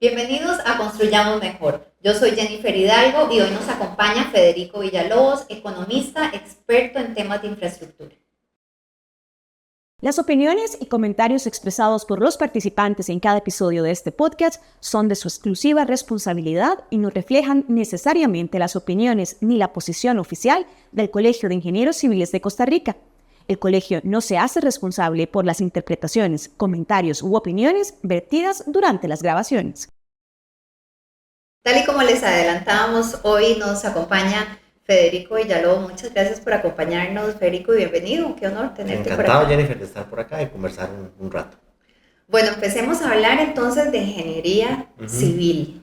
Bienvenidos a Construyamos Mejor. Yo soy Jennifer Hidalgo y hoy nos acompaña Federico Villalobos, economista experto en temas de infraestructura. Las opiniones y comentarios expresados por los participantes en cada episodio de este podcast son de su exclusiva responsabilidad y no reflejan necesariamente las opiniones ni la posición oficial del Colegio de Ingenieros Civiles de Costa Rica. El colegio no se hace responsable por las interpretaciones, comentarios u opiniones vertidas durante las grabaciones. Tal y como les adelantábamos, hoy nos acompaña Federico Villalobos. Muchas gracias por acompañarnos, Federico, y bienvenido. Qué honor tenerte por acá. Encantado, Jennifer, de estar por acá y conversar un rato. Bueno, empecemos a hablar entonces de ingeniería civil.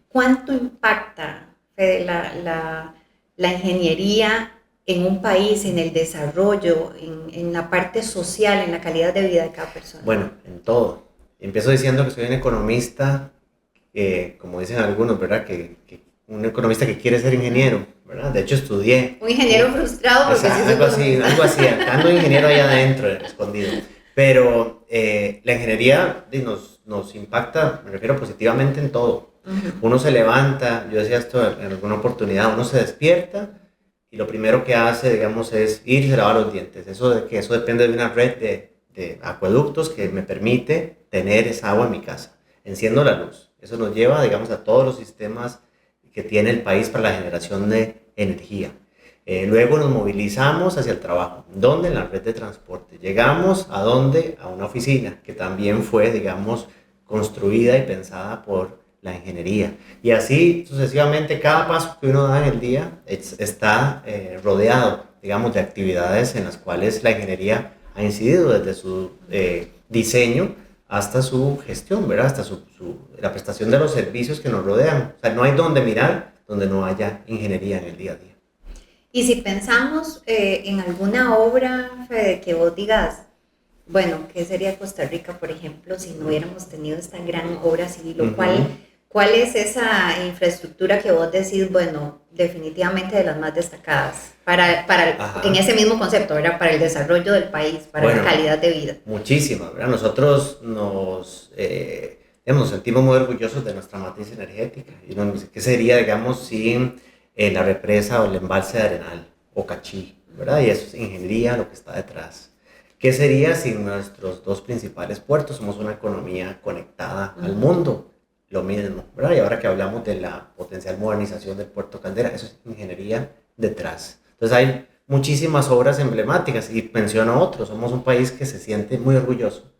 ¿Cuánto impacta, Fede, la ingeniería en un país, en el desarrollo, en la parte social, en la calidad de vida de cada persona? Bueno, en todo. Empiezo diciendo que soy un economista, como dicen algunos, ¿verdad? Que un economista que quiere ser ingeniero, ¿verdad? De hecho, estudié. Un ingeniero frustrado porque sí es algo así, ando ingeniero allá adentro, escondido. Pero la ingeniería nos impacta, me refiero positivamente en todo. Uno se levanta, yo decía esto en alguna oportunidad, uno se despierta y lo primero que hace, digamos, es ir y se lava los dientes. Eso depende de una red de acueductos que me permite tener esa agua en mi casa. Enciendo la luz. Eso nos lleva, digamos, a todos los sistemas que tiene el país para la generación de energía. Luego nos movilizamos hacia el trabajo. ¿Dónde? En la red de transporte. Llegamos a dónde? A una oficina que también fue, digamos, construida y pensada por la ingeniería. Y así sucesivamente, cada paso que uno da en el día está rodeado, digamos, de actividades en las cuales la ingeniería ha incidido desde su diseño hasta su gestión, ¿verdad? Hasta la prestación de los servicios que nos rodean. O sea, no hay donde mirar donde no haya ingeniería en el día a día. Y si pensamos en alguna obra, Fede, que vos digas, bueno, ¿qué sería Costa Rica, por ejemplo, si no hubiéramos tenido esta gran obra civil? ¿Cuál es esa infraestructura que vos decís, bueno, definitivamente de las más destacadas en ese mismo concepto, ¿verdad? Para el desarrollo del país, para la calidad de vida? Muchísimas, ¿verdad? Nosotros nos sentimos muy orgullosos de nuestra matriz energética. ¿Qué sería, digamos, sin la represa o el embalse de Arenal o Cachí, ¿verdad? Y eso es ingeniería, lo que está detrás. ¿Qué sería sin nuestros dos principales puertos? Somos una economía conectada al mundo. Lo mismo, ¿verdad? Y ahora que hablamos de la potencial modernización del Puerto Caldera, eso es ingeniería detrás. Entonces hay muchísimas obras emblemáticas y menciono otros. Somos un país que se siente muy orgulloso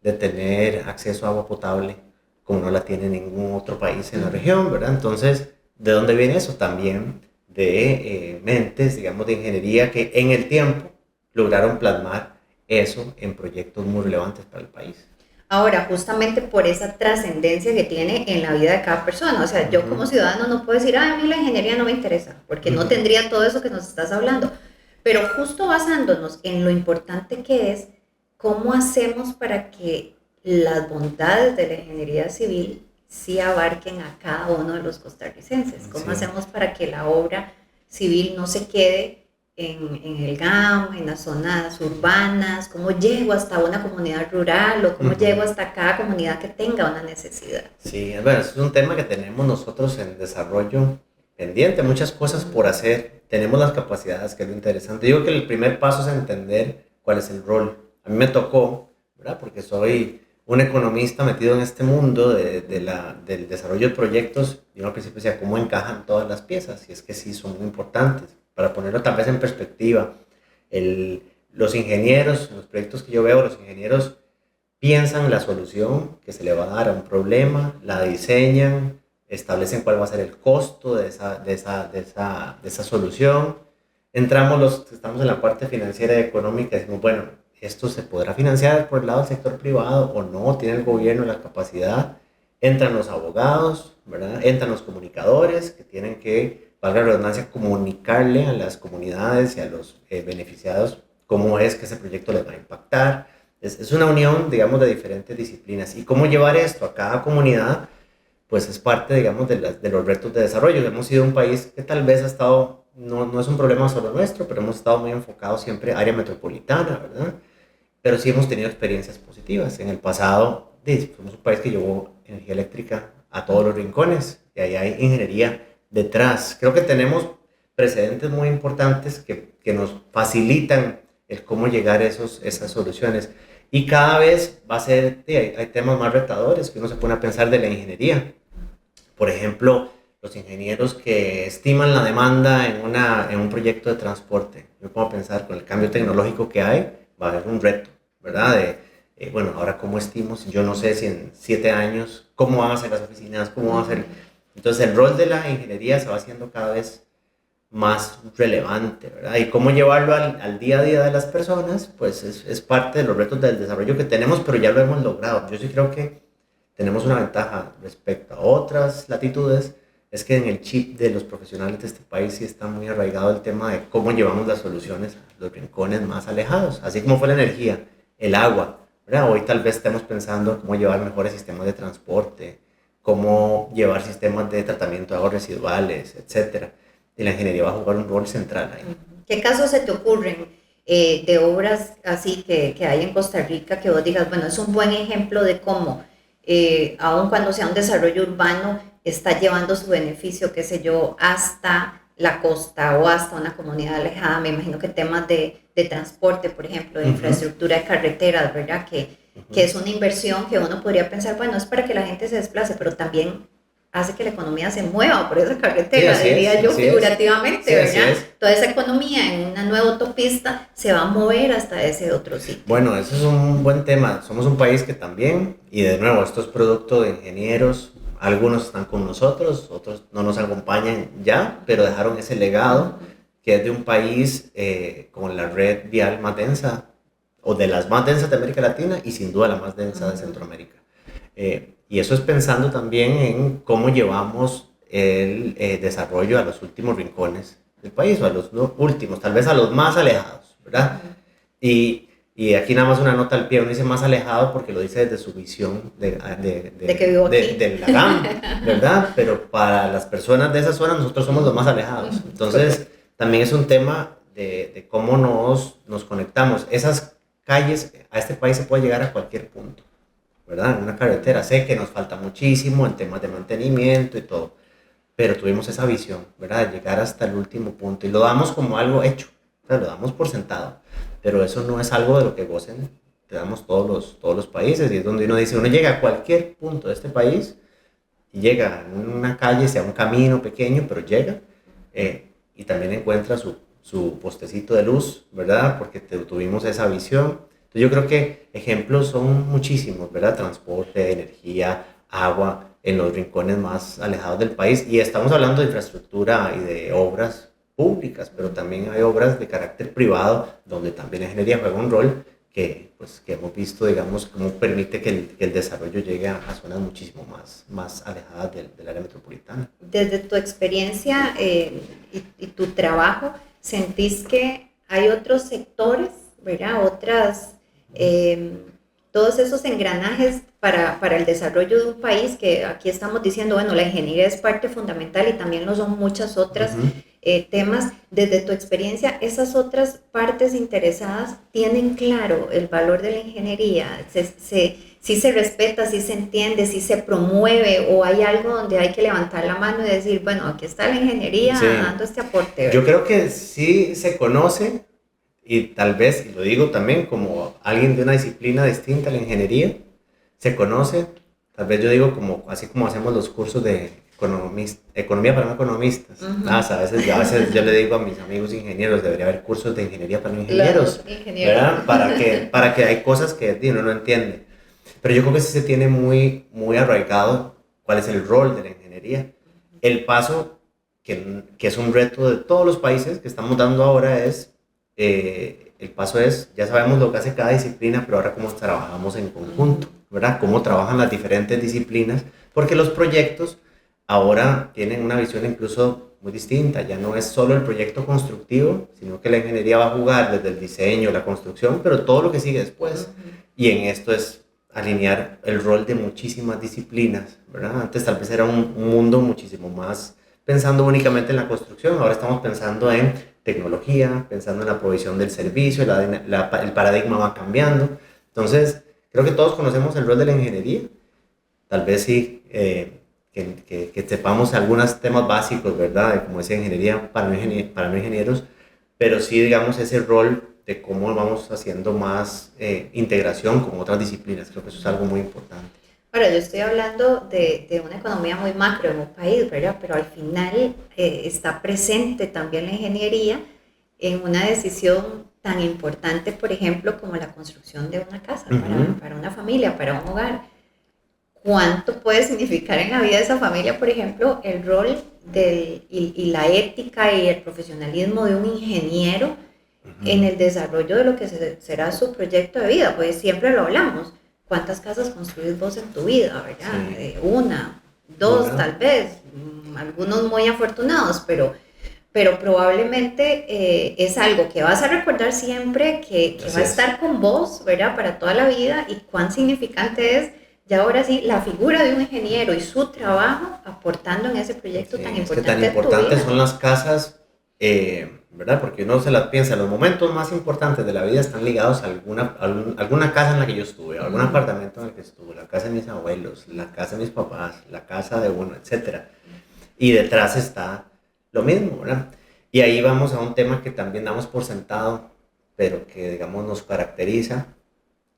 de tener acceso a agua potable como no la tiene ningún otro país en la región, ¿verdad? Entonces, ¿de dónde viene eso? También de mentes, digamos, de ingeniería que en el tiempo lograron plasmar eso en proyectos muy relevantes para el país. Ahora, justamente por esa trascendencia que tiene en la vida de cada persona. O sea, yo como ciudadano no puedo decir, a mí la ingeniería no me interesa, porque no tendría todo eso que nos estás hablando. Pero justo basándonos en lo importante que es, ¿cómo hacemos para que las bondades de la ingeniería civil sí abarquen a cada uno de los costarricenses? ¿Cómo hacemos para que la obra civil no se quede en el GAM, en las zonas urbanas? ¿Cómo llego hasta una comunidad rural o cómo llego hasta cada comunidad que tenga una necesidad? Sí, bueno, es un tema que tenemos nosotros en desarrollo pendiente, muchas cosas por hacer. Tenemos las capacidades, que es lo interesante. Digo que el primer paso es entender cuál es el rol. A mí me tocó, ¿verdad? Porque soy un economista metido en este mundo del desarrollo de proyectos. Yo al principio decía, ¿cómo encajan todas las piezas? Y es que sí, son muy importantes. Para ponerlo tal vez en perspectiva, los ingenieros, en los proyectos que yo veo, los ingenieros piensan la solución que se le va a dar a un problema, la diseñan, establecen cuál va a ser el costo de esa solución. Entramos los que estamos en la parte financiera y económica y decimos, bueno, esto se podrá financiar por el lado del sector privado o no, tiene el gobierno la capacidad. Entran los abogados, ¿verdad? Entran los comunicadores que tienen que, valga la redundancia, comunicarle a las comunidades y a los beneficiados cómo es que ese proyecto les va a impactar. Es una unión, digamos, de diferentes disciplinas. ¿Y cómo llevar esto a cada comunidad? Pues es parte, digamos, de los retos de desarrollo. Hemos sido un país que tal vez ha estado, no es un problema solo nuestro, pero hemos estado muy enfocados siempre en área metropolitana, ¿verdad? Pero sí hemos tenido experiencias positivas. En el pasado, somos un país que llevó energía eléctrica todos los rincones, y ahí hay ingeniería detrás. Creo que tenemos precedentes muy importantes que nos facilitan el cómo llegar a esas soluciones. Y cada vez va a ser, hay temas más retadores que uno se pone a pensar de la ingeniería. Por ejemplo, los ingenieros que estiman la demanda en un proyecto de transporte. Me pongo a pensar, con el cambio tecnológico que hay, va a haber un reto, ¿verdad? Bueno, ahora cómo estimo, yo no sé si en 7 años, cómo van a ser las oficinas, cómo van a ser. Entonces el rol de la ingeniería se va haciendo cada vez más relevante, ¿verdad? Y cómo llevarlo al día a día de las personas, pues es parte de los retos del desarrollo que tenemos, pero ya lo hemos logrado. Yo sí creo que tenemos una ventaja respecto a otras latitudes, es que en el chip de los profesionales de este país sí está muy arraigado el tema de cómo llevamos las soluciones a los rincones más alejados, así como fue la energía, el agua, ¿verdad? Hoy tal vez estemos pensando cómo llevar mejores sistemas de transporte, cómo llevar sistemas de tratamiento de aguas residuales, etcétera. Y la ingeniería va a jugar un rol central ahí. ¿Qué casos se te ocurren de obras así que hay en Costa Rica que vos digas, bueno, es un buen ejemplo de cómo, aun cuando sea un desarrollo urbano, está llevando su beneficio, qué sé yo, hasta la costa o hasta una comunidad alejada? Me imagino que temas de transporte, por ejemplo, de infraestructura de carreteras, ¿verdad? Que es una inversión que uno podría pensar, bueno, es para que la gente se desplace, pero también hace que la economía se mueva por esa carretera, sí, diría yo figurativamente, sí, ¿verdad? Toda esa economía en una nueva autopista se va a mover hasta ese otro sitio. Bueno, eso es un buen tema. Somos un país que también, y de nuevo, esto es producto de ingenieros, algunos están con nosotros, otros no nos acompañan ya, pero dejaron ese legado, que es de un país con la red vial más densa, o de las más densas de América Latina, y sin duda la más densa de Centroamérica. Y eso es pensando también en cómo llevamos el desarrollo a los últimos rincones del país, o a los últimos, tal vez a los más alejados, ¿verdad? Y aquí nada más una nota al pie, uno dice más alejado porque lo dice desde su visión de que vivo aquí. de la GAM, ¿verdad? Pero para las personas de esa zona nosotros somos los más alejados. Entonces también es un tema de cómo nos conectamos. Esas calles, a este país se puede llegar a cualquier punto, ¿verdad? En una carretera. Sé que nos falta muchísimo en temas de mantenimiento y todo, pero tuvimos esa visión, ¿verdad? De llegar hasta el último punto, y lo damos como algo hecho, o sea, lo damos por sentado, pero eso no es algo de lo que gocen, te damos todos los países, y es donde uno dice, uno llega a cualquier punto de este país, y llega en una calle, sea un camino pequeño, pero llega, y también encuentra su postecito de luz, ¿verdad? Porque tuvimos esa visión. Entonces yo creo que ejemplos son muchísimos, ¿verdad? Transporte, energía, agua, en los rincones más alejados del país. Y estamos hablando de infraestructura y de obras públicas, pero también hay obras de carácter privado, donde también la ingeniería juega un rol que hemos visto, digamos, cómo permite que el desarrollo llegue a zonas muchísimo más alejadas del área metropolitana. Desde tu experiencia y tu trabajo, ¿sentís que hay otros sectores, ¿verdad? Todos esos engranajes para el desarrollo de un país, que aquí estamos diciendo, bueno, la ingeniería es parte fundamental y también lo son muchas otras temas? Desde tu experiencia, ¿esas otras partes interesadas tienen claro el valor de la ingeniería? ¿Sí se respeta, sí se entiende, sí se promueve, o hay algo donde hay que levantar la mano y decir, bueno, aquí está la ingeniería dando este aporte, ¿verdad? Yo creo que sí se conoce, y tal vez, y lo digo también como alguien de una disciplina distinta a la ingeniería, se conoce, tal vez yo digo así como hacemos los cursos de economía para no economistas. A veces yo le digo a mis amigos ingenieros, debería haber cursos de ingeniería para no ingenieros, ¿verdad? Para que hay cosas que uno no entiende. Pero yo creo que sí se tiene muy, muy arraigado cuál es el rol de la ingeniería. El paso, que es un reto de todos los países que estamos dando ahora, el paso es, ya sabemos lo que hace cada disciplina, pero ahora cómo trabajamos en conjunto, ¿verdad? Cómo trabajan las diferentes disciplinas, porque los proyectos ahora tienen una visión incluso muy distinta. Ya no es solo el proyecto constructivo, sino que la ingeniería va a jugar desde el diseño, la construcción, pero todo lo que sigue después. Y en esto es alinear el rol de muchísimas disciplinas, ¿verdad? Antes tal vez era un mundo muchísimo más pensando únicamente en la construcción, ahora estamos pensando en tecnología, pensando en la provisión del servicio, el paradigma va cambiando. Entonces, creo que todos conocemos el rol de la ingeniería, tal vez sí, que sepamos algunos temas básicos, ¿verdad? Como decía, ingeniería para no ingenieros, pero sí, digamos, ese rol de cómo vamos haciendo más integración con otras disciplinas. Creo que eso es algo muy importante. Ahora, yo estoy hablando de una economía muy macro en un país, ¿verdad? Pero al final está presente también la ingeniería en una decisión tan importante, por ejemplo, como la construcción de una casa para una familia, para un hogar. ¿Cuánto puede significar en la vida de esa familia, por ejemplo, el rol y la ética y el profesionalismo de un ingeniero en el desarrollo de lo que será su proyecto de vida? Pues siempre lo hablamos. ¿Cuántas casas construís vos en tu vida, verdad? Sí. Una, dos, tal vez, algunos muy afortunados, pero probablemente es algo que vas a recordar siempre, que va a estar con vos, ¿verdad? Para toda la vida, y cuán significante es, ya ahora sí, la figura de un ingeniero y su trabajo aportando en ese proyecto tan importante. Tan importantes son las casas, ¿verdad? Porque uno se las piensa, los momentos más importantes de la vida están ligados a alguna casa en la que yo estuve, a algún apartamento en el que estuve, la casa de mis abuelos, la casa de mis papás, la casa de uno, etc. Y detrás está lo mismo, ¿verdad? Y ahí vamos a un tema que también damos por sentado, pero que, digamos, nos caracteriza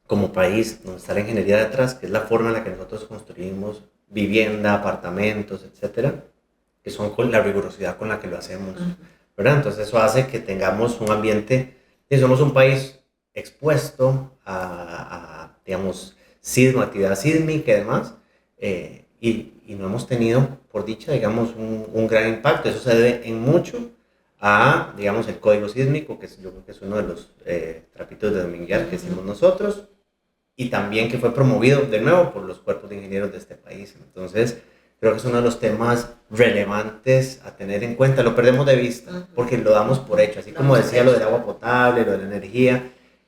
como país, donde está la ingeniería detrás, que es la forma en la que nosotros construimos vivienda, apartamentos, etcétera, que son con la rigurosidad con la que lo hacemos, ¿verdad? Entonces eso hace que tengamos un ambiente, y somos un país expuesto digamos, actividad sísmica y demás, y no hemos tenido, por dicha, digamos, un gran impacto. Eso se debe en mucho a, digamos, el código sísmico, que yo creo que es uno de los trapitos de dominguear que hicimos nosotros, y también que fue promovido de nuevo por los cuerpos de ingenieros de este país. Entonces, creo que es uno de los temas relevantes a tener en cuenta. Lo perdemos de vista porque lo damos por hecho, así como decía lo del agua potable, lo de la energía,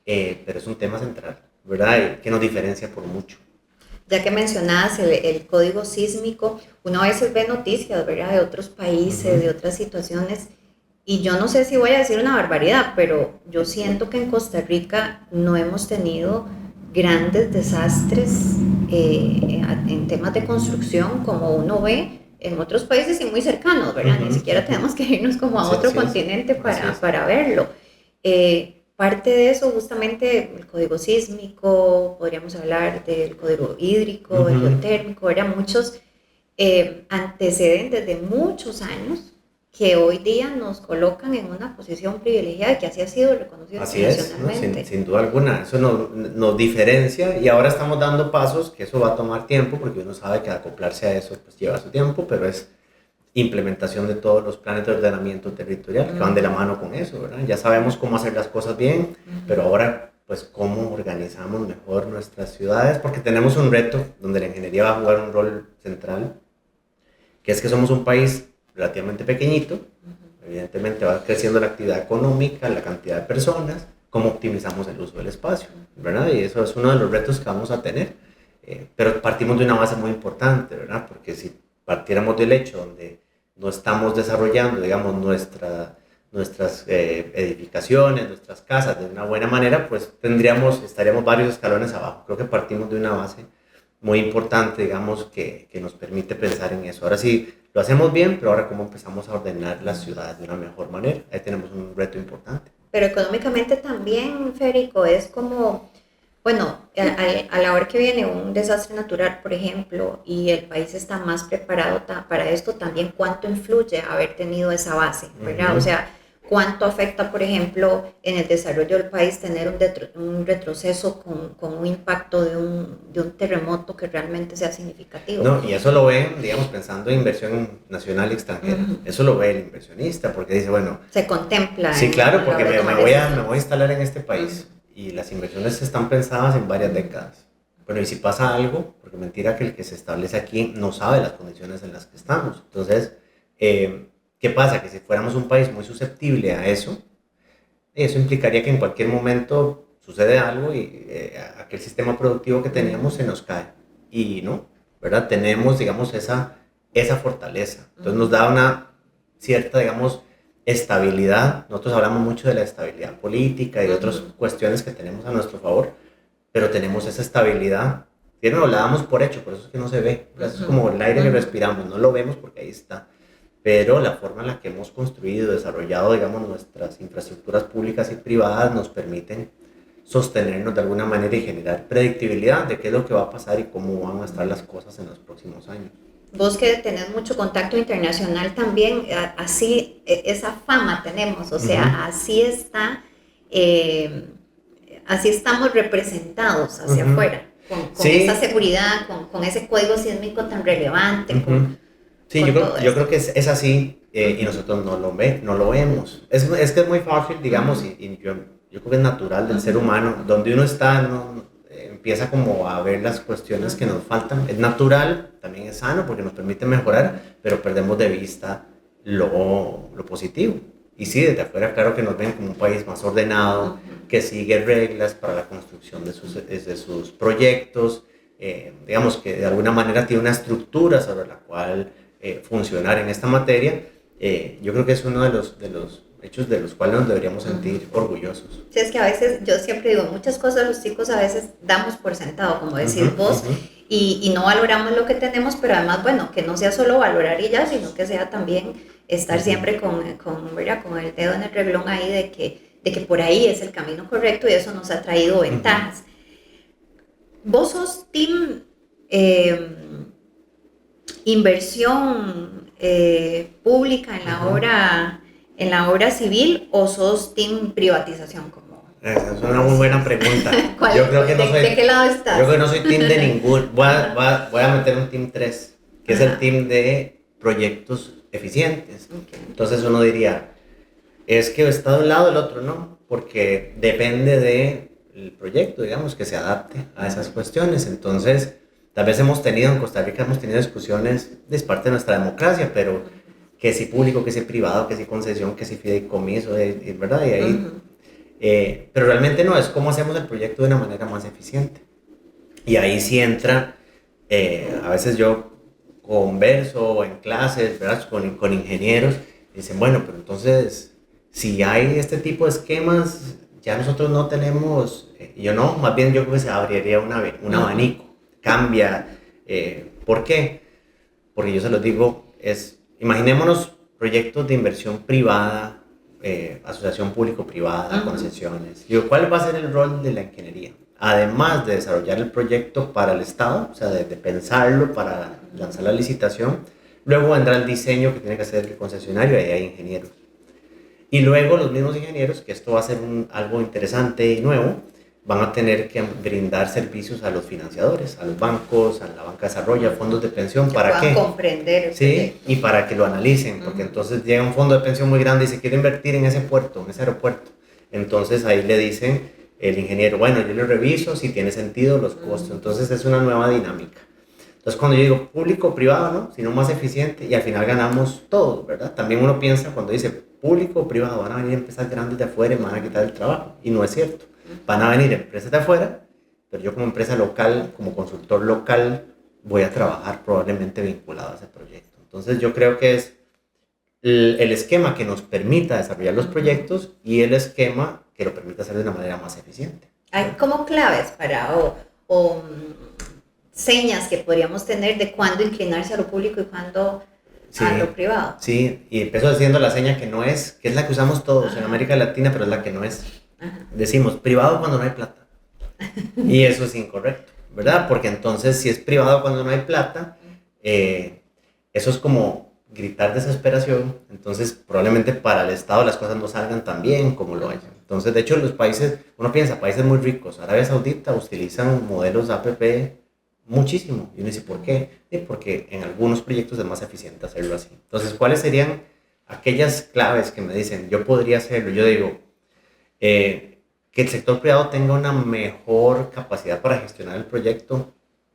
pero es un tema central, ¿verdad? Que nos diferencia por mucho. Ya que mencionabas el código sísmico, uno a veces ve noticias, ¿verdad? De otros países, de otras situaciones, y yo no sé si voy a decir una barbaridad, pero yo siento que en Costa Rica no hemos tenido grandes desastres en temas de construcción como uno ve en otros países y muy cercanos, ¿verdad? Ni siquiera tenemos que irnos como a otro continente para verlo. Parte de eso, justamente, el código sísmico, podríamos hablar del código hídrico, el geotérmico, eran muchos antecedentes de muchos años que hoy día nos colocan en una posición privilegiada, que así ha sido reconocido internacionalmente. ¿No? Sin duda alguna, eso nos diferencia, y ahora estamos dando pasos, que eso va a tomar tiempo, porque uno sabe que acoplarse a eso pues lleva su tiempo, pero es implementación de todos los planes de ordenamiento territorial que van de la mano con eso, ¿verdad? Ya sabemos cómo hacer las cosas bien, pero ahora pues cómo organizamos mejor nuestras ciudades, porque tenemos un reto donde la ingeniería va a jugar un rol central, que es que somos un país relativamente pequeñito, evidentemente va creciendo la actividad económica, la cantidad de personas, cómo optimizamos el uso del espacio, ¿verdad? Y eso es uno de los retos que vamos a tener, pero partimos de una base muy importante, ¿verdad? Porque si partiéramos del hecho donde no estamos desarrollando, digamos, nuestras edificaciones, nuestras casas de una buena manera, pues estaríamos varios escalones abajo. Creo que partimos de una base muy importante, digamos, que nos permite pensar en eso. Ahora sí, lo hacemos bien, pero ahora cómo empezamos a ordenar las ciudades de una mejor manera. Ahí tenemos un reto importante. Pero económicamente también, Federico, es como, bueno, a la hora que viene un desastre natural, por ejemplo, y el país está más preparado para esto, también cuánto influye haber tenido esa base, ¿verdad? O sea, cuánto afecta, por ejemplo, en el desarrollo del país tener un retroceso con un impacto de un terremoto que realmente sea significativo. No, y eso lo ven, digamos, pensando en inversión nacional y extranjera. Eso lo ve el inversionista, porque dice, bueno... Se contempla. Sí, claro, porque me voy a instalar en este país, y las inversiones están pensadas en varias décadas. Bueno, y si pasa algo, porque mentira que el que se establece aquí no sabe las condiciones en las que estamos. Entonces, ¿qué pasa? Que si fuéramos un país muy susceptible a eso implicaría que en cualquier momento sucede algo y aquel sistema productivo que teníamos se nos cae. Y no, ¿verdad? Tenemos, digamos, esa fortaleza. Entonces nos da una cierta, digamos, estabilidad. Nosotros hablamos mucho de la estabilidad política y de otras cuestiones que tenemos a nuestro favor, pero tenemos esa estabilidad, primero la damos por hecho, por eso es que no se ve, eso es como el aire que respiramos, no lo vemos porque ahí está, pero la forma en la que hemos construido, desarrollado, digamos, nuestras infraestructuras públicas y privadas nos permiten sostenernos de alguna manera y generar predictibilidad de qué es lo que va a pasar y cómo van a estar las cosas en los próximos años. Vos que tenés mucho contacto internacional también, así, esa fama tenemos, o sea, así está, así estamos representados hacia afuera, con sí, esa seguridad, con ese código sísmico tan relevante. Sí, yo creo que es así y nosotros no lo vemos. Es que es muy fácil, digamos, y yo creo que es natural del ser humano, donde uno está, empieza como a ver las cuestiones que nos faltan. Es natural, también es sano porque nos permite mejorar, pero perdemos de vista lo positivo. Y sí, desde afuera, claro que nos ven como un país más ordenado, que sigue reglas para la construcción de sus proyectos, digamos que de alguna manera tiene una estructura sobre la cual funcionar en esta materia. Yo creo que es uno de los hechos de los cuales nos deberíamos sentir orgullosos. Sí, es que a veces, yo siempre digo, muchas cosas los chicos a veces damos por sentado, como decís vos, y no valoramos lo que tenemos, pero además, bueno, que no sea solo valorar y ya, sino que sea también estar siempre ¿verdad? Con el dedo en el renglón ahí de que por ahí es el camino correcto y eso nos ha traído ventajas. Vos sos team inversión pública en la obra civil o sos team privatización? Esa es una muy buena pregunta. Yo creo que ¿de qué lado estás? Yo creo que no soy team de ningún. Voy a meter un team 3, que es el team de proyectos eficientes. Entonces uno diría, es que está de un lado el otro, ¿no? Porque depende del proyecto, digamos, que se adapte a esas cuestiones. Entonces, tal vez en Costa Rica hemos tenido discusiones, es parte de nuestra democracia, pero que si público, que si privado, que si concesión, que si fideicomiso, ¿verdad? Y ahí, pero realmente no, es cómo hacemos el proyecto de una manera más eficiente. Y ahí sí entra, a veces yo converso en clases, ¿verdad? Con ingenieros, dicen, bueno, pero entonces, si hay este tipo de esquemas, ya nosotros no tenemos, yo no, más bien yo creo que se abriría un abanico, cambia. ¿Por qué? Porque yo se los digo, imaginémonos proyectos de inversión privada, asociación público-privada, concesiones. Digo, ¿cuál va a ser el rol de la ingeniería? Además de desarrollar el proyecto para el Estado, o sea, de pensarlo para lanzar la licitación, luego vendrá el diseño que tiene que hacer el concesionario, ahí hay ingenieros. Y luego los mismos ingenieros, que esto va a ser algo interesante y nuevo, van a tener que brindar servicios a los financiadores, a los bancos, a la banca de desarrollo, a fondos de pensión. ¿Para qué? Comprender. Sí, y para que lo analicen, porque entonces llega un fondo de pensión muy grande y se quiere invertir en ese puerto, en ese aeropuerto. Entonces ahí le dicen el ingeniero, bueno, yo le reviso si tiene sentido los costos. Entonces es una nueva dinámica. Entonces cuando yo digo público-privado, ¿no? Sino más eficiente y al final ganamos todos, ¿verdad? También uno piensa cuando dice público-privado, van a venir empresas grandes de afuera y me van a quitar el trabajo. Y no es cierto. Van a venir empresas de afuera, pero yo como empresa local, como consultor local, voy a trabajar probablemente vinculado a ese proyecto. Entonces yo creo que es el esquema que nos permita desarrollar los proyectos y el esquema que lo permita hacer de una manera más eficiente. Hay como claves o señas que podríamos tener de cuándo inclinarse a lo público y cuándo a lo privado. Sí, y empezó diciendo la seña que es la que usamos todos en América Latina, pero es la que no es. Decimos privado cuando no hay plata. Y eso es incorrecto, ¿verdad? Porque entonces si es privado cuando no hay plata, eso es como gritar desesperación. Entonces probablemente para el Estado las cosas no salgan tan bien como lo hayan. Entonces de hecho los países, uno piensa, países muy ricos, Arabia Saudita utilizan modelos APP muchísimo. Y uno dice, ¿por qué? Porque en algunos proyectos es más eficiente hacerlo así. Entonces, ¿cuáles serían aquellas claves que me dicen, yo podría hacerlo? Yo digo, que el sector privado tenga una mejor capacidad para gestionar el proyecto.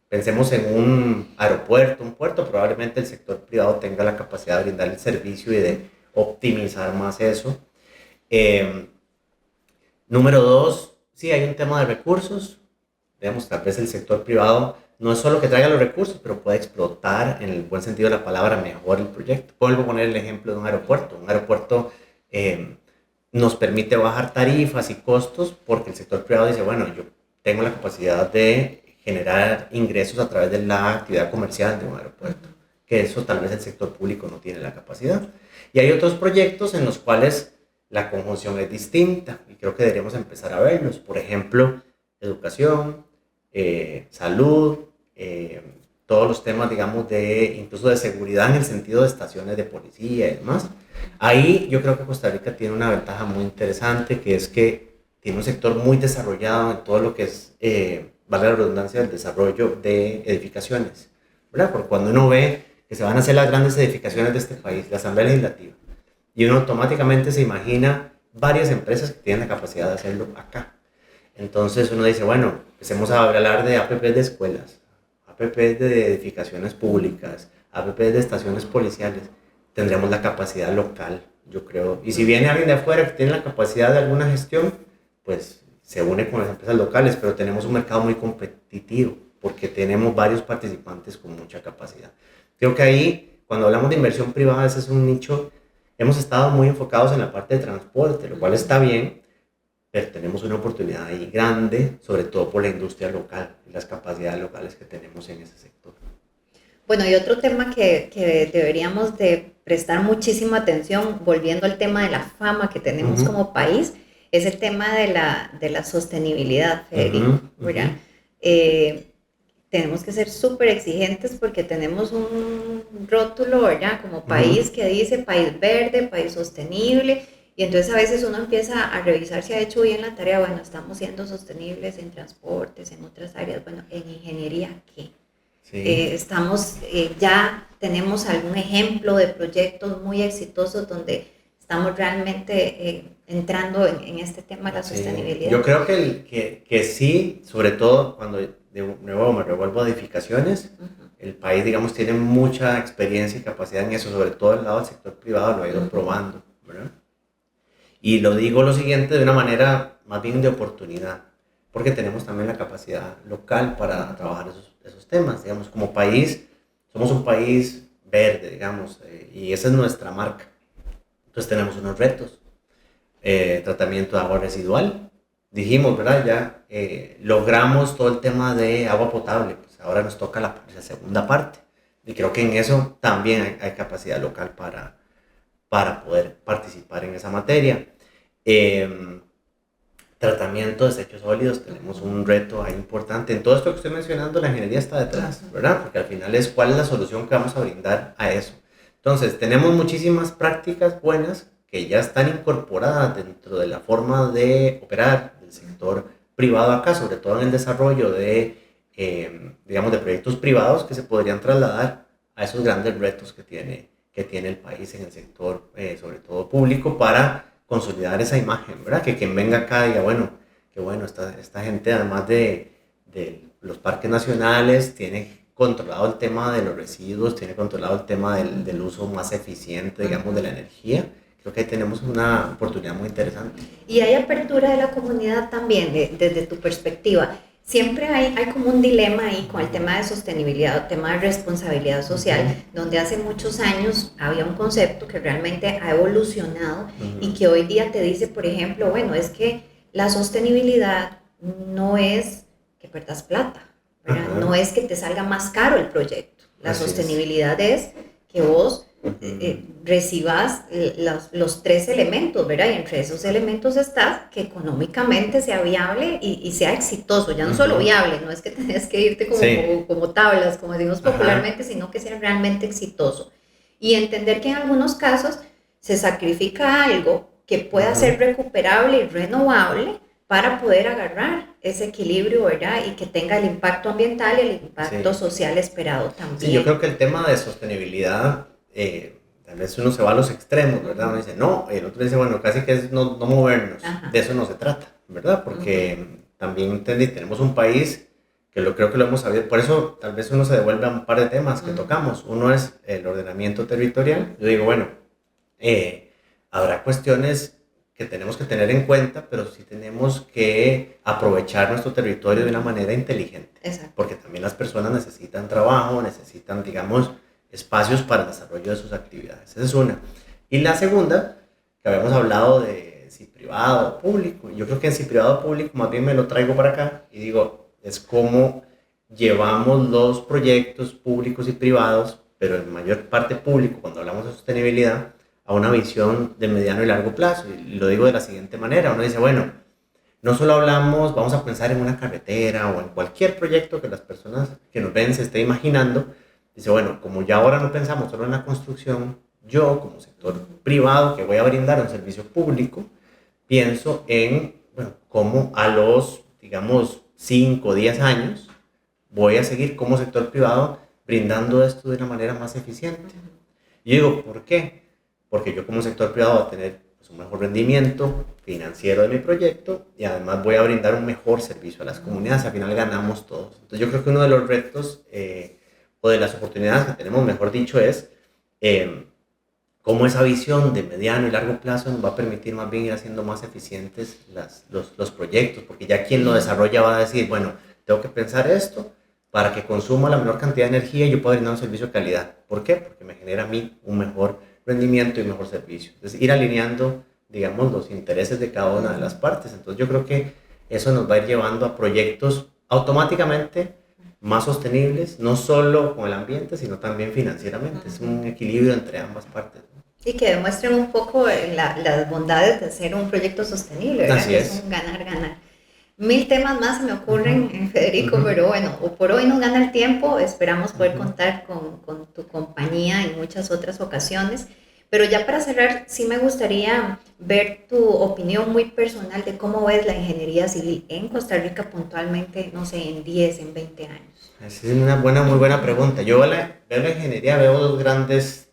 Pensemos en un aeropuerto, un puerto, probablemente el sector privado tenga la capacidad de brindar el servicio y de optimizar más eso. Número 2, sí hay un tema de recursos. Digamos, tal vez el sector privado no es solo que traiga los recursos, pero puede explotar en el buen sentido de la palabra mejor el proyecto. Vuelvo a poner el ejemplo de un aeropuerto. Un aeropuerto nos permite bajar tarifas y costos porque el sector privado dice, bueno, yo tengo la capacidad de generar ingresos a través de la actividad comercial de un aeropuerto, que eso tal vez el sector público no tiene la capacidad. Y hay otros proyectos en los cuales la conjunción es distinta y creo que deberíamos empezar a verlos. Por ejemplo, educación, salud, todos los temas, digamos, incluso de seguridad en el sentido de estaciones de policía y demás. Ahí yo creo que Costa Rica tiene una ventaja muy interesante, que es que tiene un sector muy desarrollado en todo lo que es, vale la redundancia, el desarrollo de edificaciones, ¿verdad? Porque cuando uno ve que se van a hacer las grandes edificaciones de este país, la Asamblea Legislativa, y uno automáticamente se imagina varias empresas que tienen la capacidad de hacerlo acá. Entonces uno dice, bueno, empecemos a hablar de APP de escuelas, APP de edificaciones públicas, APP de estaciones policiales. Tendremos la capacidad local, yo creo. Y si viene alguien de afuera que tiene la capacidad de alguna gestión, pues se une con las empresas locales, pero tenemos un mercado muy competitivo porque tenemos varios participantes con mucha capacidad. Creo que ahí, cuando hablamos de inversión privada, ese es un nicho. Hemos estado muy enfocados en la parte de transporte, lo cual está bien, pero tenemos una oportunidad ahí grande, sobre todo por la industria local y las capacidades locales que tenemos en ese sector. Bueno, y otro tema que deberíamos de prestar muchísima atención, volviendo al tema de la fama que tenemos como país, es el tema de la sostenibilidad, Federico, ¿verdad? Tenemos que ser súper exigentes porque tenemos un rótulo, ¿verdad? Como país que dice país verde, país sostenible, y entonces a veces uno empieza a revisar si ha hecho bien la tarea. Bueno, estamos siendo sostenibles en transportes, en otras áreas. Bueno, en ingeniería, ¿qué? Sí. Ya tenemos algún ejemplo de proyectos muy exitosos donde estamos realmente entrando en este tema de la sostenibilidad. Yo creo que sí, sobre todo cuando de nuevo me revuelvo a edificaciones, el país, digamos, tiene mucha experiencia y capacidad en eso, sobre todo el lado del sector privado lo ha ido probando, ¿verdad? Y lo digo lo siguiente de una manera más bien de oportunidad, porque tenemos también la capacidad local para trabajar esos temas, digamos, como país, somos un país verde, digamos, y esa es nuestra marca. Entonces tenemos unos retos, tratamiento de agua residual, dijimos, ¿verdad? Ya logramos todo el tema de agua potable, pues ahora nos toca la segunda parte, y creo que en eso también hay capacidad local para poder participar en esa materia. Tratamiento de desechos sólidos, tenemos un reto ahí importante. En todo esto que estoy mencionando, la ingeniería está detrás, ¿verdad? Porque al final es cuál es la solución que vamos a brindar a eso. Entonces, tenemos muchísimas prácticas buenas que ya están incorporadas dentro de la forma de operar del sector privado acá, sobre todo en el desarrollo de, digamos, de proyectos privados que se podrían trasladar a esos grandes retos que tiene el país en el sector, sobre todo público, para consolidar esa imagen, ¿verdad? Que quien venga acá diga, bueno, qué bueno, esta gente, además de los parques nacionales, tiene controlado el tema de los residuos, tiene controlado el tema del uso más eficiente, digamos, de la energía. Creo que ahí tenemos una oportunidad muy interesante. Y hay apertura de la comunidad también, desde tu perspectiva. Siempre hay como un dilema ahí con el tema de sostenibilidad, el tema de responsabilidad social, donde hace muchos años había un concepto que realmente ha evolucionado y que hoy día te dice, por ejemplo, bueno, es que la sostenibilidad no es que pierdas plata, ¿verdad? No es que te salga más caro el proyecto. La sostenibilidad es que vos recibas los tres elementos, ¿verdad? Y entre esos elementos está que económicamente sea viable y sea exitoso, ya no solo viable, no es que tenés que irte como tablas, como decimos popularmente, sino que sea realmente exitoso. Y entender que en algunos casos se sacrifica algo que pueda ser recuperable y renovable para poder agarrar ese equilibrio, ¿verdad? Y que tenga el impacto ambiental y el impacto social esperado también. Sí, yo creo que el tema de sostenibilidad, tal vez uno se va a los extremos, ¿verdad? Uno dice, no, el otro dice, bueno, casi que es no movernos. De eso no se trata, ¿verdad? Porque también tenemos un país que creo que lo hemos sabido, por eso tal vez uno se devuelve a un par de temas que tocamos. Uno es el ordenamiento territorial. Yo digo, bueno, habrá cuestiones que tenemos que tener en cuenta, pero sí tenemos que aprovechar nuestro territorio de una manera inteligente. Exacto. Porque también las personas necesitan trabajo, necesitan, digamos, espacios para el desarrollo de sus actividades. Esa es una. Y la segunda, que habíamos hablado de si privado o público. Yo creo que en si privado o público más bien me lo traigo para acá y digo, es como llevamos los proyectos públicos y privados, pero en mayor parte público, cuando hablamos de sostenibilidad, a una visión de mediano y largo plazo. Y lo digo de la siguiente manera, uno dice, bueno, no solo hablamos, vamos a pensar en una carretera o en cualquier proyecto que las personas que nos ven se estén imaginando. Dice, bueno, como ya ahora no pensamos solo en la construcción, yo como sector privado que voy a brindar un servicio público, pienso en, bueno, cómo a los, digamos, 5 o 10 años voy a seguir como sector privado brindando esto de una manera más eficiente. Y yo digo, ¿por qué? Porque yo como sector privado voy a tener pues, un mejor rendimiento financiero de mi proyecto y además voy a brindar un mejor servicio a las comunidades. Al final ganamos todos. Entonces yo creo que uno de los retos o de las oportunidades que tenemos, mejor dicho, es cómo esa visión de mediano y largo plazo nos va a permitir más bien ir haciendo más eficientes los proyectos, porque ya quien lo desarrolla va a decir, bueno, tengo que pensar esto para que consuma la menor cantidad de energía y yo pueda brindar un servicio de calidad. ¿Por qué? Porque me genera a mí un mejor rendimiento y mejor servicio. Entonces, ir alineando, digamos, los intereses de cada una de las partes. Entonces, yo creo que eso nos va a ir llevando a proyectos automáticamente más sostenibles, no solo con el ambiente, sino también financieramente. Es un equilibrio entre ambas partes, ¿no? Y que demuestren un poco las bondades de hacer un proyecto sostenible, ¿verdad? Así es un ganar-ganar. 1000 temas más se me ocurren, Federico, pero bueno, por hoy nos gana el tiempo, esperamos poder contar con tu compañía en muchas otras ocasiones, pero ya para cerrar, sí me gustaría ver tu opinión muy personal de cómo ves la ingeniería civil en Costa Rica puntualmente, no sé, en 10, en 20 años. Esa es una muy buena pregunta. Yo veo la ingeniería, veo dos grandes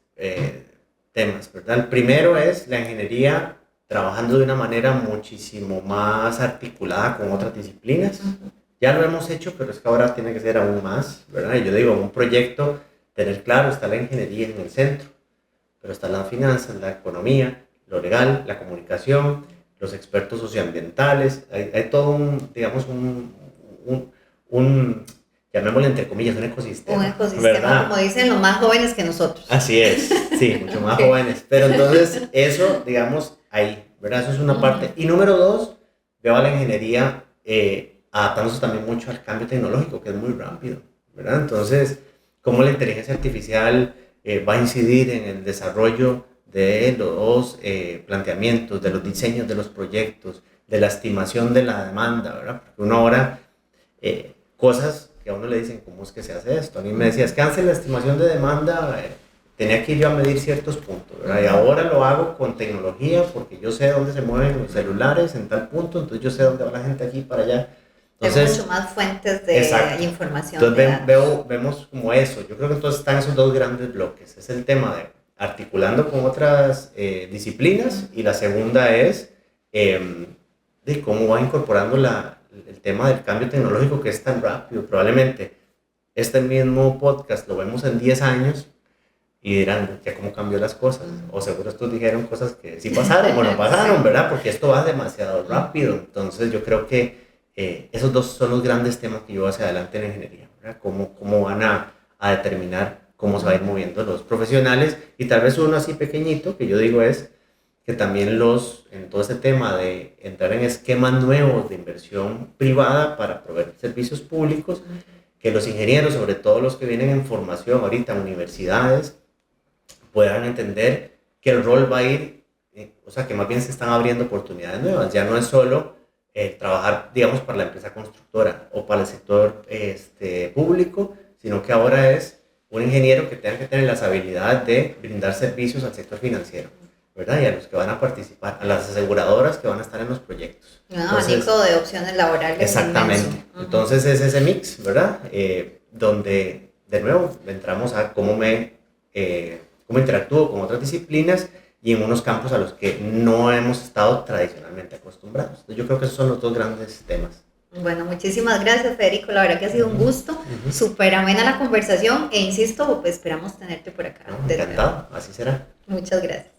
temas, ¿verdad? El primero es la ingeniería trabajando de una manera muchísimo más articulada con otras disciplinas. Ya lo hemos hecho, pero es que ahora tiene que ser aún más, ¿verdad? Y yo digo, un proyecto, tener claro, está la ingeniería en el centro, pero está las finanzas, la economía, lo legal, la comunicación, los expertos socioambientales, hay todo un, digamos, un llamémosle entre comillas, un ecosistema. Un ecosistema, ¿verdad? Como dicen los más jóvenes que nosotros. Así es, sí, mucho más jóvenes. Pero entonces eso, digamos, ahí, ¿verdad? Eso es una parte. Y número 2, veo a la ingeniería adaptándose también mucho al cambio tecnológico, que es muy rápido, ¿verdad? Entonces, cómo la inteligencia artificial va a incidir en el desarrollo de los planteamientos, de los diseños de los proyectos, de la estimación de la demanda, ¿verdad? Porque uno ahora, cosas que a uno le dicen, ¿cómo es que se hace esto? A mí me decía, es que antes la estimación de demanda tenía que ir yo a medir ciertos puntos, ¿verdad? Y ahora lo hago con tecnología porque yo sé dónde se mueven los celulares en tal punto, entonces yo sé dónde va la gente aquí para allá. Entonces, hay mucho más fuentes de información. Entonces vemos como eso. Yo creo que entonces están esos dos grandes bloques. Es el tema de articulando con otras disciplinas y la segunda es de cómo va incorporando el tema del cambio tecnológico que es tan rápido. Probablemente este mismo podcast lo vemos en 10 años y dirán, ya cómo cambió las cosas. O seguro estos dijeron cosas que sí pasaron o no pasaron, ¿verdad? Porque esto va demasiado rápido. Entonces yo creo que esos dos son los grandes temas que yo hacia adelante en la ingeniería, ¿verdad? Cómo van a determinar cómo se va a ir moviendo los profesionales. Y tal vez uno así pequeñito, que yo digo es que también en todo este tema de entrar en esquemas nuevos de inversión privada para proveer servicios públicos, que los ingenieros, sobre todo los que vienen en formación ahorita en universidades, puedan entender que el rol va a ir, o sea, que más bien se están abriendo oportunidades nuevas. Ya no es solo trabajar, digamos, para la empresa constructora o para el sector público, sino que ahora es un ingeniero que tenga que tener las habilidades de brindar servicios al sector financiero, ¿verdad? Y a los que van a participar, a las aseguradoras que van a estar en los proyectos. Un abanico de opciones laborales. Exactamente. Entonces es ese mix, ¿verdad? Donde, de nuevo, entramos a cómo interactúo con otras disciplinas y en unos campos a los que no hemos estado tradicionalmente acostumbrados. Entonces, yo creo que esos son los dos grandes temas. Bueno, muchísimas gracias, Federico. La verdad que ha sido un gusto, súper amena la conversación e insisto, pues esperamos tenerte por acá. Encantado, así será. Muchas gracias.